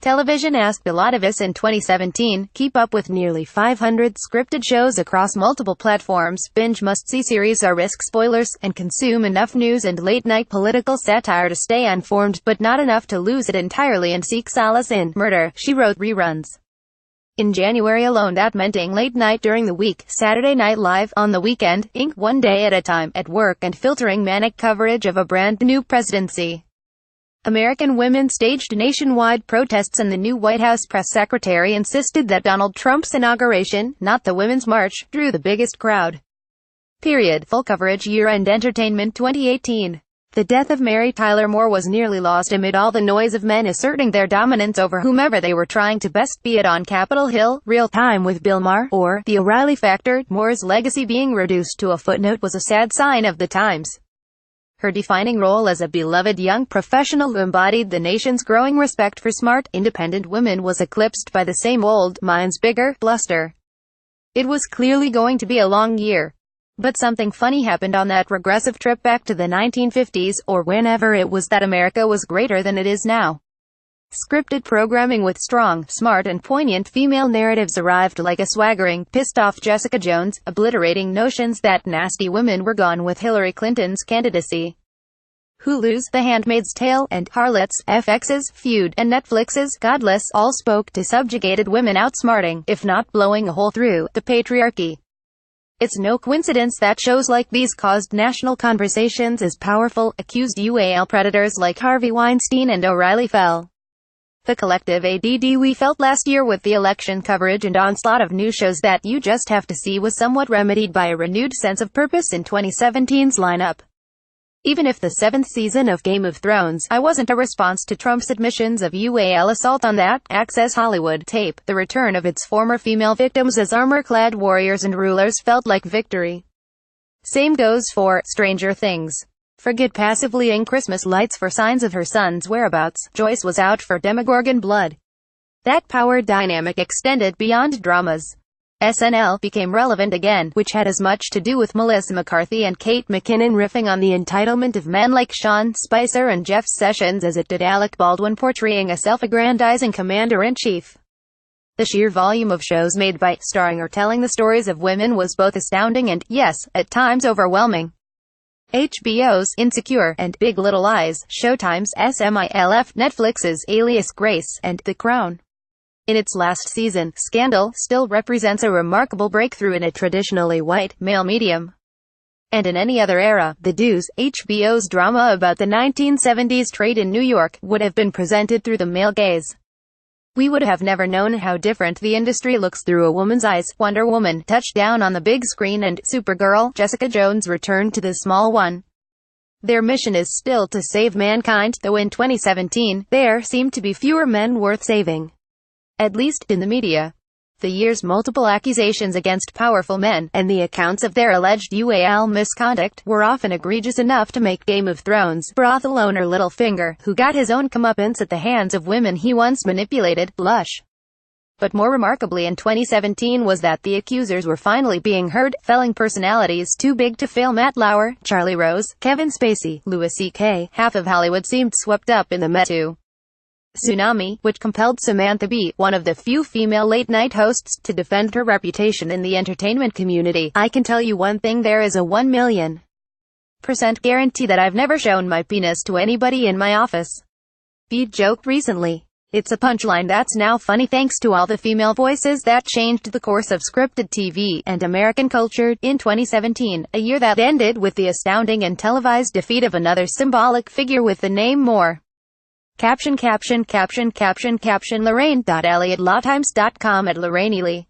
Television asked a lot of us in 2017. Keep up with nearly 500 scripted shows across multiple platforms, binge must-see series or risk spoilers, and consume enough news and late-night political satire to stay informed, but not enough to lose it entirely and seek solace in murder, she wrote. Reruns. In January alone, that meant ing late night during the week, Saturday Night Live on the weekend, ing one day at a time, at work, and filtering manic coverage of a brand new presidency. American women staged nationwide protests, and the new White House press secretary insisted that Donald Trump's inauguration, not the Women's March, drew the biggest crowd. Period. Full coverage. Year-end entertainment 2018. The death of Mary Tyler Moore was nearly lost amid all the noise of men asserting their dominance over whomever they were trying to best, be it on Capitol Hill, Real Time with Bill Maher, or The O'Reilly Factor. Moore's legacy being reduced to a footnote was a sad sign of the times. Her defining role as a beloved young professional who embodied the nation's growing respect for smart, independent women was eclipsed by the same old, mine's bigger, bluster. It was clearly going to be a long year. But something funny happened on that regressive trip back to the 1950s, or whenever it was that America was greater than it is now. Scripted programming with strong, smart and poignant female narratives arrived like a swaggering, pissed-off Jessica Jones, obliterating notions that nasty women were gone with Hillary Clinton's candidacy. Hulu's The Handmaid's Tale, and Harlots, FX's Feud, and Netflix's Godless all spoke to subjugated women outsmarting, if not blowing a hole through, the patriarchy. It's no coincidence that shows like these caused national conversations as powerful, accused UAL predators like Harvey Weinstein and O'Reilly fell. The collective ADD we felt last year with the election coverage and onslaught of new shows that you just have to see was somewhat remedied by a renewed sense of purpose in 2017's lineup. Even if the 7th season of Game of Thrones I wasn't a response to Trump's admissions of UAL assault on that Access Hollywood tape, the return of its former female victims as armor-clad warriors and rulers felt like victory. Same goes for Stranger Things. Forget passively ing Christmas lights for signs of her son's whereabouts. Joyce was out for Demogorgon blood. That power dynamic extended beyond dramas. SNL became relevant again, which had as much to do with Melissa McCarthy and Kate McKinnon riffing on the entitlement of men like Sean Spicer and Jeff Sessions as it did Alec Baldwin portraying a self-aggrandizing commander-in-chief. The sheer volume of shows made by, starring or telling the stories of women was both astounding and, yes, at times overwhelming. HBO's Insecure and Big Little Lies, Showtime's SMILF, Netflix's Alias Grace, and The Crown. In its last season, Scandal still represents a remarkable breakthrough in a traditionally white, male medium. And in any other era, The Deuce, HBO's drama about the 1970s trade in New York, would have been presented through the male gaze. We would have never known how different the industry looks through a woman's eyes. Wonder Woman touched down on the big screen, and Supergirl, Jessica Jones returned to the small one. Their mission is still to save mankind, though in 2017, there seemed to be fewer men worth saving. At least, in the media. The year's multiple accusations against powerful men, and the accounts of their alleged UAL misconduct, were often egregious enough to make Game of Thrones brothel owner Littlefinger, who got his own comeuppance at the hands of women he once manipulated, blush. But more remarkably in 2017 was that the accusers were finally being heard, felling personalities too big to fail. Matt Lauer, Charlie Rose, Kevin Spacey, Louis C.K. Half of Hollywood seemed swept up in the Me Too tsunami, which compelled Samantha Bee, one of the few female late-night hosts, to defend her reputation in the entertainment community. I can tell you one thing, there is a 1,000,000% guarantee that I've never shown my penis to anybody in my office. Bee joked recently. It's a punchline that's now funny thanks to all the female voices that changed the course of scripted TV and American culture. In 2017, a year that ended with the astounding and televised defeat of another symbolic figure with the name Moore. Caption Lorraine.Elliott LawTimes.com @LorraineEly